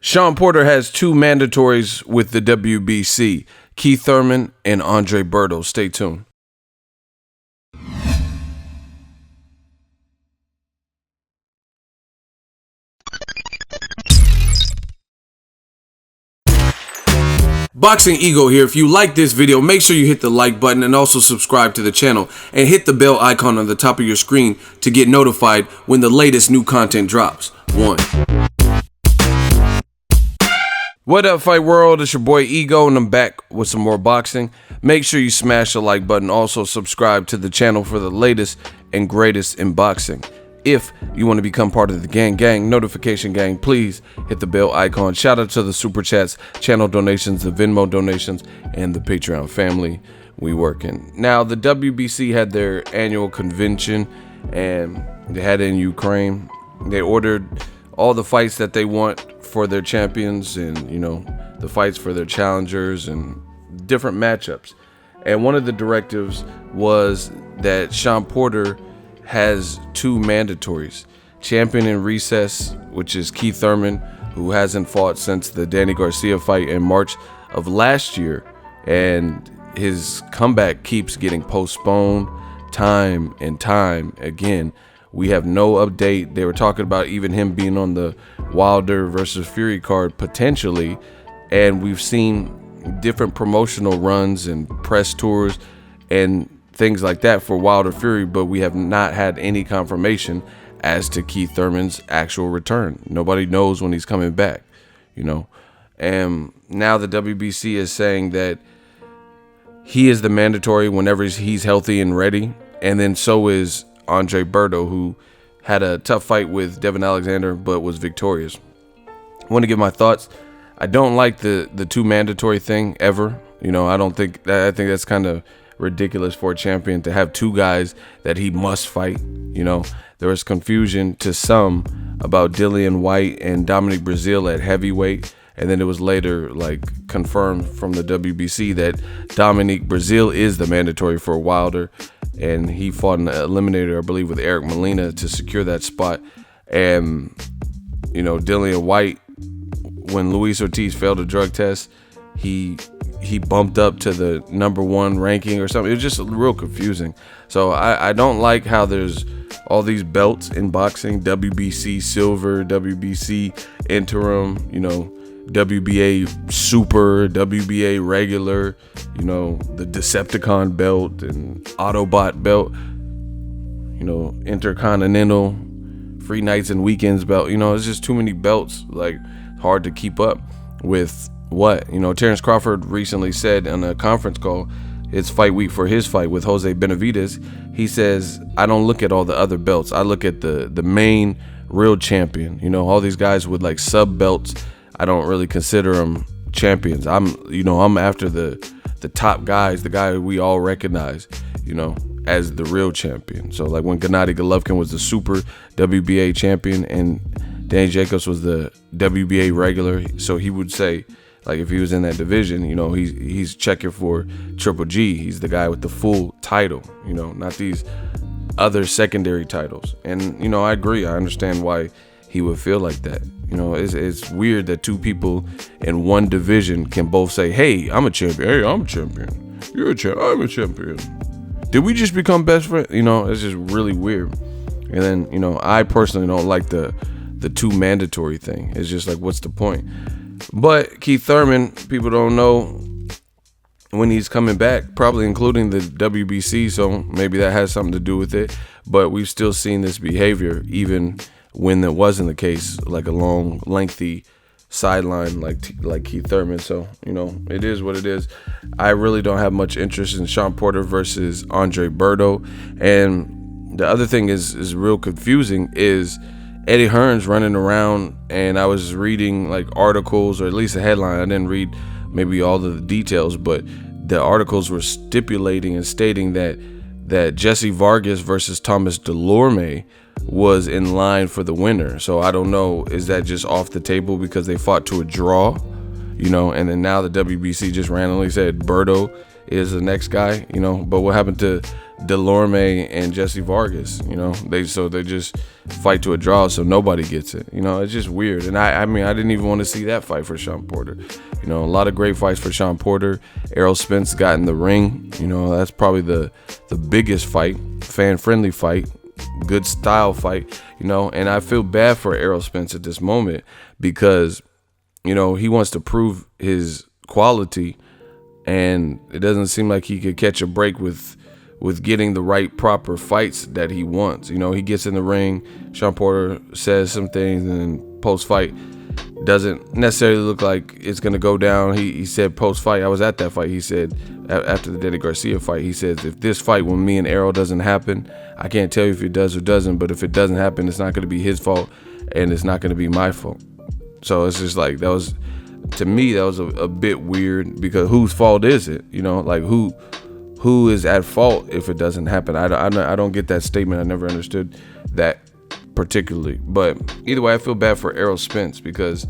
Shawn Porter has two mandatories with the WBC, Keith Thurman and Andre Berto. Stay tuned. Boxingego here. If you like this video, make sure you hit the like button and also subscribe to the channel and hit the bell icon on the top of your screen to get notified when the latest new content drops. What up, Fight World? It's your boy Ego, and I'm back with some more boxing. Make sure you smash the like button. Also subscribe to the channel for the latest and greatest in boxing. If you want to become part of the gang, notification gang, please hit the bell icon. Shout out to the super chats, channel donations, the Venmo donations, and the Patreon family. We working. Now, the WBC had their annual convention, and they had it in Ukraine. They ordered all the fights that they want for their champions, and the fights for their challengers and different matchups. And one of the directives was that Shawn Porter has two mandatories. Champion in recess, which is Keith Thurman, who hasn't fought since the Danny Garcia fight in March of last year, and his comeback keeps getting postponed time and time again. We have no update. They were talking about even him being on the Wilder versus Fury card potentially, and we've seen different promotional runs and press tours and things like that for Wilder Fury, but we have not had any confirmation as to Keith Thurman's actual return. Nobody knows when he's coming back, And now the WBC is saying that he is the mandatory whenever he's healthy and ready, and then so is Andre Berto, who had a tough fight with Devin Alexander but was victorious. I want to give my thoughts. I don't like the two mandatory thing ever. I think that's kind of ridiculous for a champion to have two guys that he must fight. There was confusion to some about Dillian White and Dominic Breazeale at heavyweight, and then it was later confirmed from the WBC that Dominic Breazeale is the mandatory for Wilder, and he fought an eliminator, I believe, with Eric Molina to secure that spot. And Dillian White, when Luis Ortiz failed a drug test, he bumped up to the #1 ranking or something. It was just real confusing. So I don't like how there's all these belts in boxing: WBC silver, WBC interim, WBA super, WBA regular, the Decepticon belt and Autobot belt, Intercontinental, free nights and weekends belt. It's just too many belts, hard to keep up with. Terrence Crawford recently said on a conference call, it's fight week for his fight with Jose Benavidez. He says, I don't look at all the other belts. I look at the main real champion. All these guys with sub belts, I don't really consider them champions. I'm after the top guys, the guy we all recognize, as the real champion. So when Gennady Golovkin was the super WBA champion and Danny Jacobs was the WBA regular, so he would say, if he was in that division, he's checking for Triple G. He's the guy with the full title, not these other secondary titles. And, I agree. I understand why he would feel like that. It's weird that two people in one division can both say, hey, I'm a champion. Hey, I'm a champion. You're a champion. I'm a champion. Did we just become best friends? It's just really weird. And then, I personally don't like the two mandatory thing. It's just what's the point? But Keith Thurman, people don't know when he's coming back, probably including the WBC, so maybe that has something to do with it. But we've still seen this behavior even when that wasn't the case, a long, lengthy sideline like Keith Thurman. So, it is what it is. I really don't have much interest in Shawn Porter versus Andre Berto. And the other thing is real confusing is Eddie Hearn's running around, and I was reading articles, or at least a headline. I didn't read maybe all of the details, but the articles were stipulating and stating that Jesse Vargas versus Thomas Delorme was in line for the winner. So I don't know, is that just off the table because they fought to a draw, and then now the WBC just randomly said Berto is the next guy, but what happened to Delorme and Jesse Vargas. You know, they just fight to a draw, so nobody gets it. You know, it's just weird. And I mean, I didn't even want to see that fight for Shawn Porter. You know, a lot of great fights for Shawn Porter. Errol Spence got in the ring. You know, that's probably the biggest fight, fan-friendly fight, good style fight. You know, and I feel bad for Errol Spence at this moment because, you know, he wants to prove his quality, and it doesn't seem like he could catch a break with getting the right proper fights that he wants. You know, he gets in the ring, Shawn Porter says some things, and then post-fight doesn't necessarily look like it's going to go down. He said post-fight, I was at that fight, he said, after the Danny Garcia fight, he said, if this fight with me and Errol doesn't happen, I can't tell you if it does or doesn't, but if it doesn't happen, it's not going to be his fault, and it's not going to be my fault. So it's just like, that was, to me, that was a bit weird, because whose fault is it? You know, like who is at fault if it doesn't happen? I don't get that statement. I never understood that particularly. But either way, I feel bad for Errol Spence because,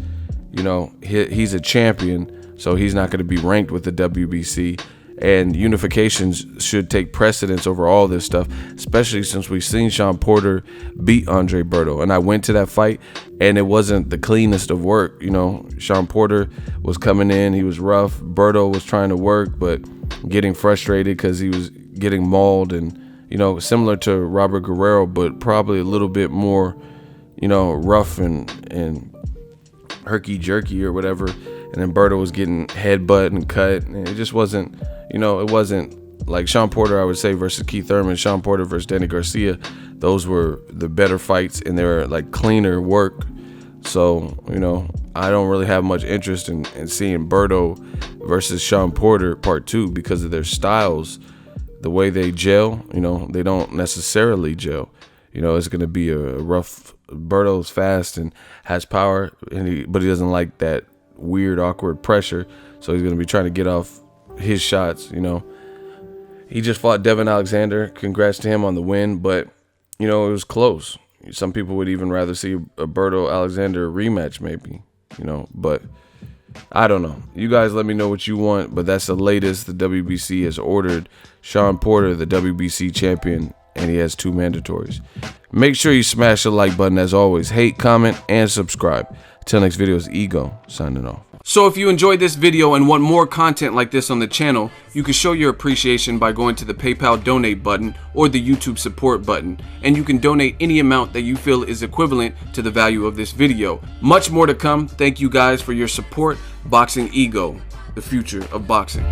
you know, he's a champion, so he's not going to be ranked with the WBC. And unifications should take precedence over all this stuff, especially since we've seen Shawn Porter beat Andre Berto. And I went to that fight, and it wasn't the cleanest of work. You know, Shawn Porter was coming in, he was rough. Berto was trying to work, but getting frustrated because he was getting mauled, and, you know, similar to Robert Guerrero, but probably a little bit more, you know, rough and herky-jerky or whatever. And then Berto was getting headbutt and cut, and it just wasn't, you know, it wasn't like Shawn Porter, I would say, versus Keith Thurman, Shawn Porter versus Danny Garcia. Those were the better fights, and they were like cleaner work. So, you know, I don't really have much interest in seeing Berto versus Shawn Porter part 2 because of their styles, the way they gel. You know, they don't necessarily gel. You know, it's going to be a rough. Berto's fast and has power, but he doesn't like that weird, awkward pressure. So he's going to be trying to get off his shots. You know, he just fought Devin Alexander. Congrats to him on the win, but, you know, it was close. Some people would even rather see a Berto Alexander rematch, maybe, you know, but I don't know. You guys let me know what you want, but that's the latest. The WBC has ordered Shawn Porter, the WBC champion, and he has 2 mandatories. Make sure you smash the like button as always. Hate, comment, and subscribe. Till next video, is Ego signing off. So if you enjoyed this video and want more content like this on the channel, you can show your appreciation by going to the PayPal donate button or the YouTube support button, and you can donate any amount that you feel is equivalent to the value of this video. Much more to come. Thank you guys for your support. Boxingego, the future of boxing.